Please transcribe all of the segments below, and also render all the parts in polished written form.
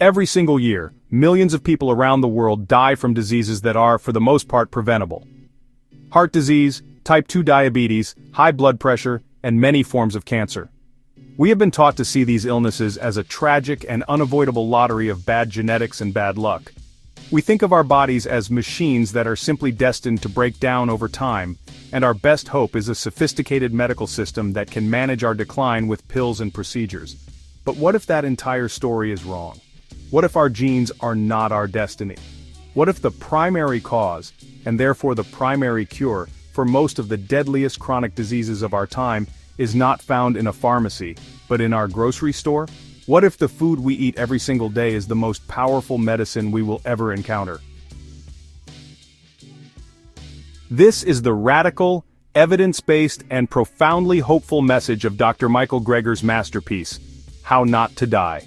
Every single year, millions of people around the world die from diseases that are, for the most part, preventable. Heart disease, type 2 diabetes, high blood pressure, and many forms of cancer. We have been taught to see these illnesses as a tragic and unavoidable lottery of bad genetics and bad luck. We think of our bodies as machines that are simply destined to break down over time, and our best hope is a sophisticated medical system that can manage our decline with pills and procedures. But what if that entire story is wrong? What if our genes are not our destiny? What if the primary cause, and therefore the primary cure, for most of the deadliest chronic diseases of our time, is not found in a pharmacy, but in our grocery store? What if the food we eat every single day is the most powerful medicine we will ever encounter? This is the radical, evidence-based, and profoundly hopeful message of Dr. Michael Greger's masterpiece, How Not to Die.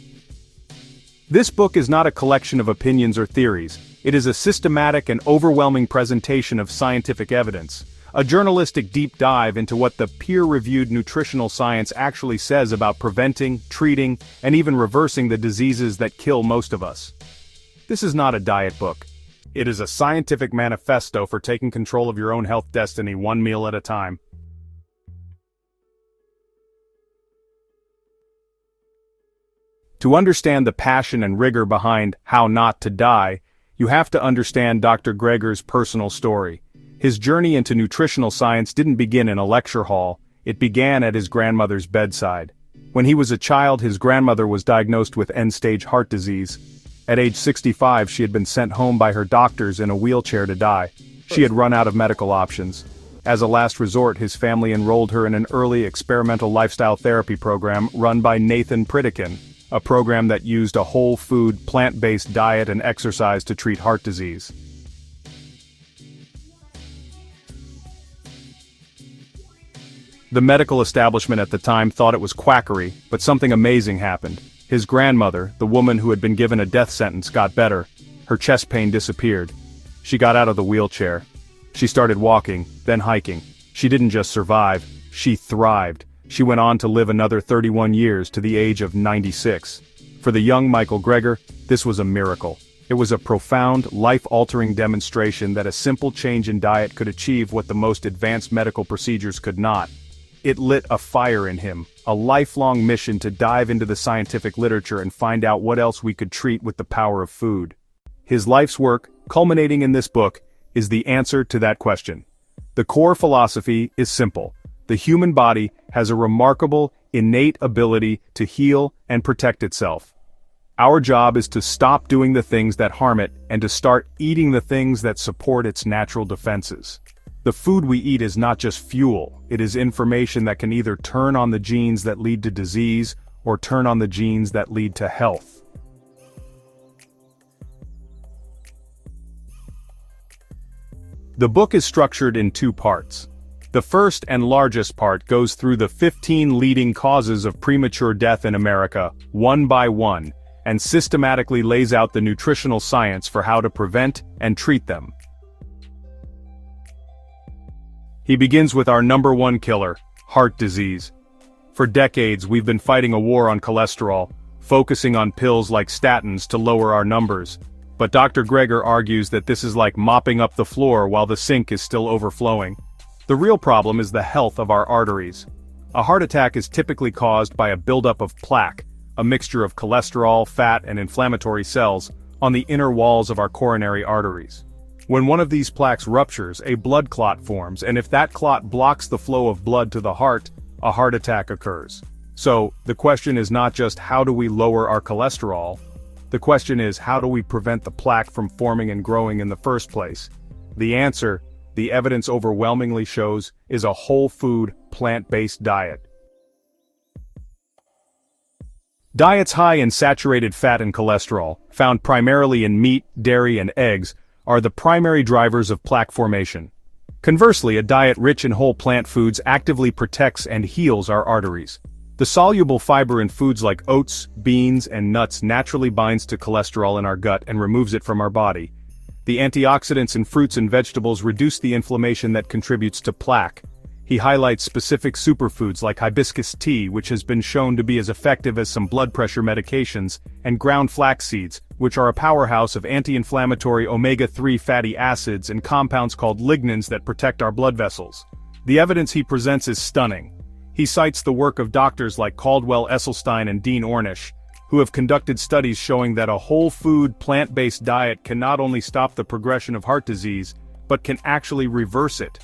This book is not a collection of opinions or theories. It is a systematic and overwhelming presentation of scientific evidence, a journalistic deep dive into what the peer-reviewed nutritional science actually says about preventing, treating, and even reversing the diseases that kill most of us. This is not a diet book. It is a scientific manifesto for taking control of your own health destiny one meal at a time. To understand the passion and rigor behind How Not to Die, you have to understand Dr. Greger's personal story. His journey into nutritional science didn't begin in a lecture hall, it began at his grandmother's bedside. When he was a child, his grandmother was diagnosed with end-stage heart disease. At age 65, she had been sent home by her doctors in a wheelchair to die. She had run out of medical options. As a last resort, his family enrolled her in an early experimental lifestyle therapy program run by Nathan Pritikin, a program that used a whole-food, plant-based diet and exercise to treat heart disease. The medical establishment at the time thought it was quackery, but something amazing happened. His grandmother, the woman who had been given a death sentence, got better. Her chest pain disappeared. She got out of the wheelchair. She started walking, then hiking. She didn't just survive, she thrived. She went on to live another 31 years to the age of 96. For the young Michael Greger, this was a miracle. It was a profound, life-altering demonstration that a simple change in diet could achieve what the most advanced medical procedures could not. It lit a fire in him, a lifelong mission to dive into the scientific literature and find out what else we could treat with the power of food. His life's work, culminating in this book, is the answer to that question. The core philosophy is simple. The human body has a remarkable, innate ability to heal and protect itself. Our job is to stop doing the things that harm it and to start eating the things that support its natural defenses. The food we eat is not just fuel, it is information that can either turn on the genes that lead to disease or turn on the genes that lead to health. The book is structured in two parts. The first and largest part goes through the 15 leading causes of premature death in America, one by one, and systematically lays out the nutritional science for how to prevent and treat them. He begins with our number one killer, heart disease. For decades, we've been fighting a war on cholesterol, focusing on pills like statins to lower our numbers. But Dr. Greger argues that this is like mopping up the floor while the sink is still overflowing. The real problem is the health of our arteries. A heart attack is typically caused by a buildup of plaque, a mixture of cholesterol, fat, and inflammatory cells, on the inner walls of our coronary arteries. When one of these plaques ruptures, a blood clot forms, and if that clot blocks the flow of blood to the heart, a heart attack occurs. So, the question is not just how do we lower our cholesterol, the question is how do we prevent the plaque from forming and growing in the first place? The answer, the evidence overwhelmingly shows, is a whole food, plant-based diet. Diets high in saturated fat and cholesterol, found primarily in meat, dairy, and eggs, are the primary drivers of plaque formation. Conversely, a diet rich in whole plant foods actively protects and heals our arteries. The soluble fiber in foods like oats, beans, and nuts naturally binds to cholesterol in our gut and removes it from our body. The antioxidants in fruits and vegetables reduce the inflammation that contributes to plaque. He highlights specific superfoods like hibiscus tea, which has been shown to be as effective as some blood pressure medications, and ground flax seeds, which are a powerhouse of anti-inflammatory omega-3 fatty acids and compounds called lignans that protect our blood vessels. The evidence he presents is stunning. He cites the work of doctors like Caldwell Esselstyn and Dean Ornish, who have conducted studies showing that a whole food, plant-based diet can not only stop the progression of heart disease, but can actually reverse it.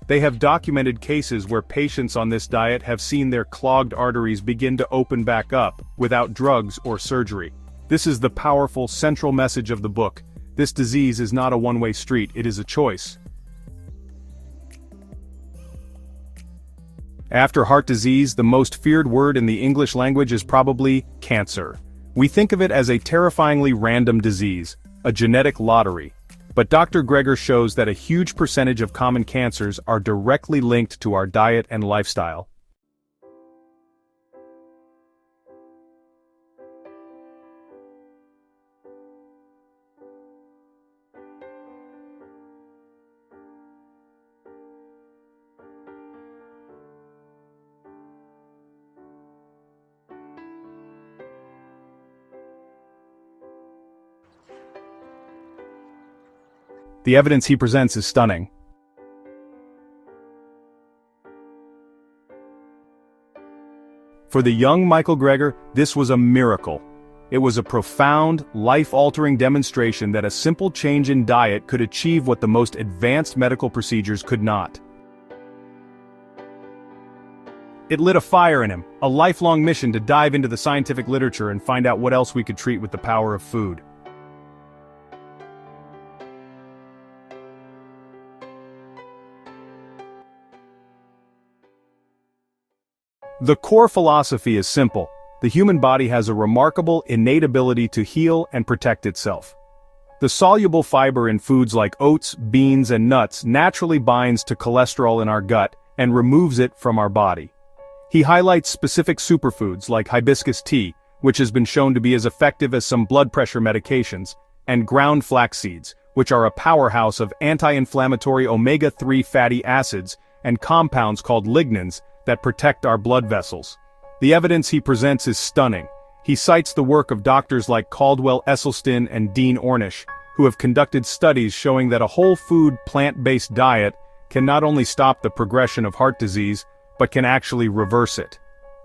They have documented cases where patients on this diet have seen their clogged arteries begin to open back up, without drugs or surgery. This is the powerful central message of the book. This disease is not a one-way street, it is a choice. After heart disease, the most feared word in the English language is probably cancer. We think of it as a terrifyingly random disease, a genetic lottery. But Dr. Greger shows that a huge percentage of common cancers are directly linked to our diet and lifestyle. The evidence he presents is stunning. For the young Michael Greger, this was a miracle. It was a profound, life-altering demonstration that a simple change in diet could achieve what the most advanced medical procedures could not. It lit a fire in him, a lifelong mission to dive into the scientific literature and find out what else we could treat with the power of food. The core philosophy is simple. The human body has a remarkable innate ability to heal and protect itself. The soluble fiber in foods like oats, beans, and nuts naturally binds to cholesterol in our gut and removes it from our body. He highlights specific superfoods like hibiscus tea, which has been shown to be as effective as some blood pressure medications, and ground flax seeds, which are a powerhouse of anti-inflammatory omega-3 fatty acids and compounds called lignans that protect our blood vessels. The evidence he presents is stunning. He cites the work of doctors like Caldwell Esselstyn and Dean Ornish, who have conducted studies showing that a whole food, plant-based diet can not only stop the progression of heart disease, but can actually reverse it.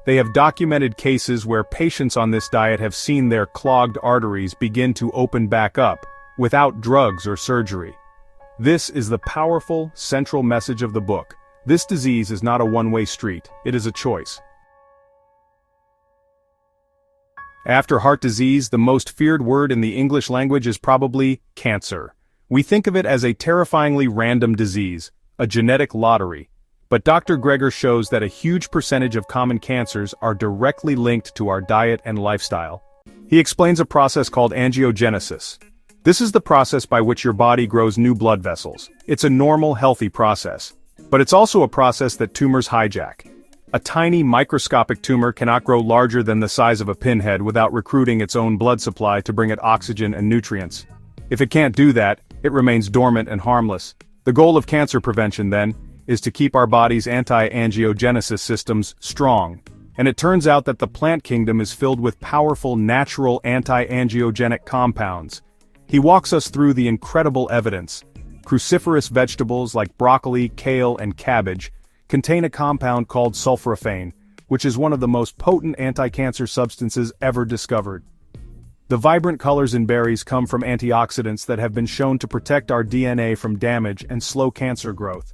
They have documented cases where patients on this diet have seen their clogged arteries begin to open back up, without drugs or surgery. This is the powerful, central message of the book. This disease is not a one-way street, it is a choice. After heart disease, the most feared word in the English language is probably cancer. We think of it as a terrifyingly random disease, a genetic lottery. But Dr. Greger shows that a huge percentage of common cancers are directly linked to our diet and lifestyle. He explains a process called angiogenesis. This is the process by which your body grows new blood vessels. It's a normal, healthy process. But it's also a process that tumors hijack. A tiny microscopic tumor cannot grow larger than the size of a pinhead without recruiting its own blood supply to bring it oxygen and nutrients. If it can't do that, it remains dormant and harmless. The goal of cancer prevention, then, is to keep our body's anti-angiogenesis systems strong. And it turns out that the plant kingdom is filled with powerful natural anti-angiogenic compounds. He walks us through the incredible evidence. Cruciferous vegetables like broccoli, kale, and cabbage contain a compound called sulforaphane, which is one of the most potent anti-cancer substances ever discovered. The vibrant colors in berries come from antioxidants that have been shown to protect our DNA from damage and slow cancer growth.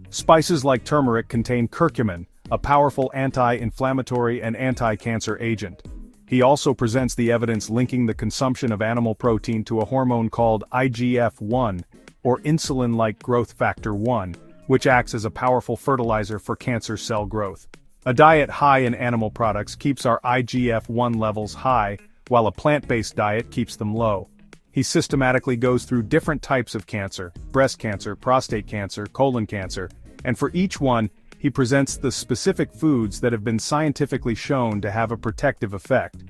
Spices like turmeric contain curcumin, a powerful anti-inflammatory and anti-cancer agent. He also presents the evidence linking the consumption of animal protein to a hormone called IGF-1, or insulin-like growth factor 1, which acts as a powerful fertilizer for cancer cell growth. A diet high in animal products keeps our IGF-1 levels high, while a plant-based diet keeps them low. He systematically goes through different types of cancer: breast cancer, prostate cancer, colon cancer, and for each one, he presents the specific foods that have been scientifically shown to have a protective effect.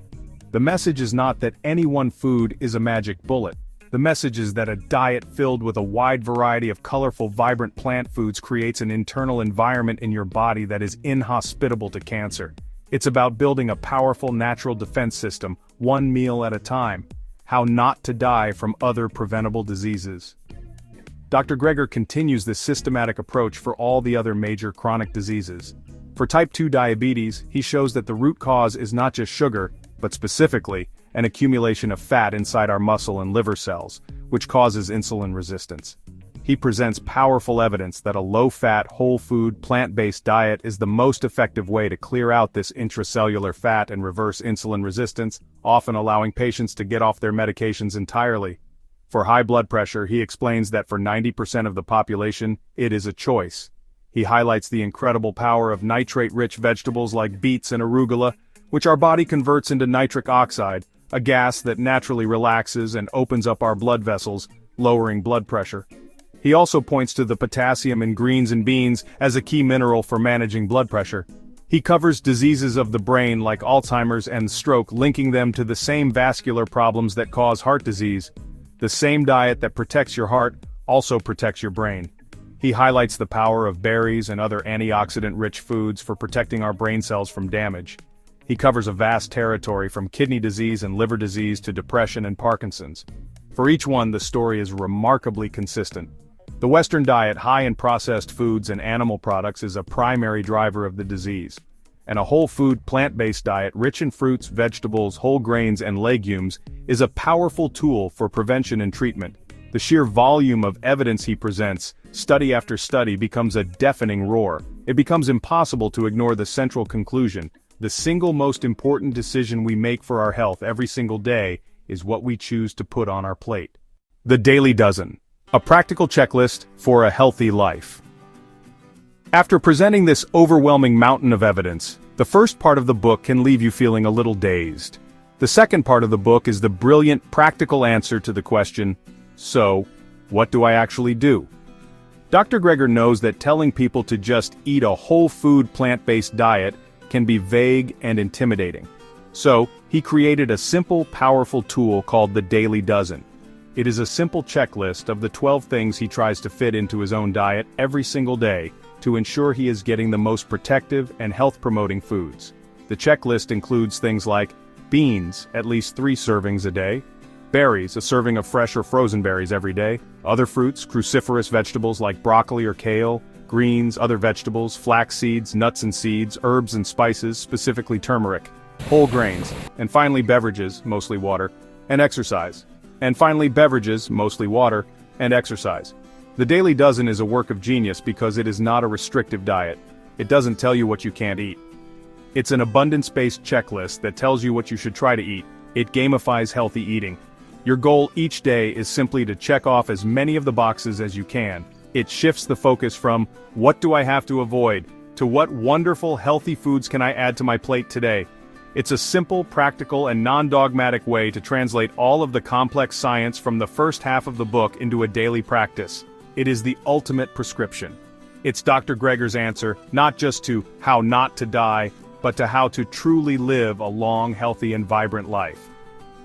The message is not that any one food is a magic bullet. The message is that a diet filled with a wide variety of colorful, vibrant plant foods creates an internal environment in your body that is inhospitable to cancer. It's about building a powerful natural defense system, one meal at a time. How not to die from other preventable diseases. Dr. Greger continues this systematic approach for all the other major chronic diseases. For type 2 diabetes, he shows that the root cause is not just sugar, but specifically, an accumulation of fat inside our muscle and liver cells, which causes insulin resistance. He presents powerful evidence that a low-fat, whole-food, plant-based diet is the most effective way to clear out this intracellular fat and reverse insulin resistance, often allowing patients to get off their medications entirely. For high blood pressure, he explains that for 90% of the population, it is a choice. He highlights the incredible power of nitrate-rich vegetables like beets and arugula, which our body converts into nitric oxide, a gas that naturally relaxes and opens up our blood vessels, lowering blood pressure. He also points to the potassium in greens and beans as a key mineral for managing blood pressure. He covers diseases of the brain like Alzheimer's and stroke, linking them to the same vascular problems that cause heart disease. The same diet that protects your heart also protects your brain. He highlights the power of berries and other antioxidant-rich foods for protecting our brain cells from damage. He covers a vast territory from kidney disease and liver disease to depression and Parkinson's. For each one, the story is remarkably consistent. The Western diet, high in processed foods and animal products, is a primary driver of the disease. And a whole food, plant-based diet, rich in fruits, vegetables, whole grains, and legumes, is a powerful tool for prevention and treatment. The sheer volume of evidence he presents, study after study, becomes a deafening roar. It becomes impossible to ignore the central conclusion. The single most important decision we make for our health every single day is what we choose to put on our plate. The Daily Dozen. A practical checklist for a healthy life. After presenting this overwhelming mountain of evidence, the first part of the book can leave you feeling a little dazed. The second part of the book is the brilliant, practical answer to the question, so, what do I actually do? Dr. Greger knows that telling people to just eat a whole food plant-based diet can be vague and intimidating. So, he created a simple, powerful tool called the Daily Dozen. It is a simple checklist of the 12 things he tries to fit into his own diet every single day to ensure he is getting the most protective and health-promoting foods. The checklist includes things like beans, at least 3 servings a day, berries, a serving of fresh or frozen berries every day, other fruits, cruciferous vegetables like broccoli or kale, greens, other vegetables, flax seeds, nuts and seeds, herbs and spices, specifically turmeric, whole grains, and finally beverages, mostly water, and exercise. And finally beverages, mostly water, and exercise. The Daily Dozen is a work of genius because it is not a restrictive diet. It doesn't tell you what you can't eat. It's an abundance-based checklist that tells you what you should try to eat. It gamifies healthy eating. Your goal each day is simply to check off as many of the boxes as you can. It shifts the focus from, what do I have to avoid, to what wonderful healthy foods can I add to my plate today? It's a simple, practical, and non-dogmatic way to translate all of the complex science from the first half of the book into a daily practice. It is the ultimate prescription. It's Dr. Greger's answer, not just to how not to die, but to how to truly live a long, healthy, and vibrant life.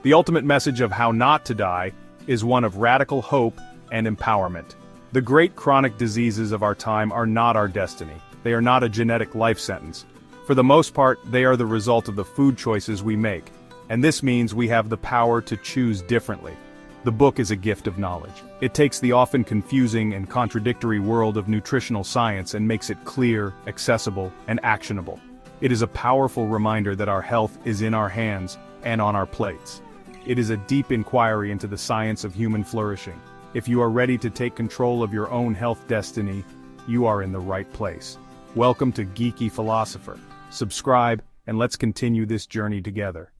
The ultimate message of how not to die is one of radical hope and empowerment. The great chronic diseases of our time are not our destiny. They are not a genetic life sentence. For the most part, they are the result of the food choices we make, and this means we have the power to choose differently. The book is a gift of knowledge. It takes the often confusing and contradictory world of nutritional science and makes it clear, accessible, and actionable. It is a powerful reminder that our health is in our hands and on our plates. It is a deep inquiry into the science of human flourishing. If you are ready to take control of your own health destiny, you are in the right place. Welcome to Geeky Philosopher. Subscribe, and let's continue this journey together.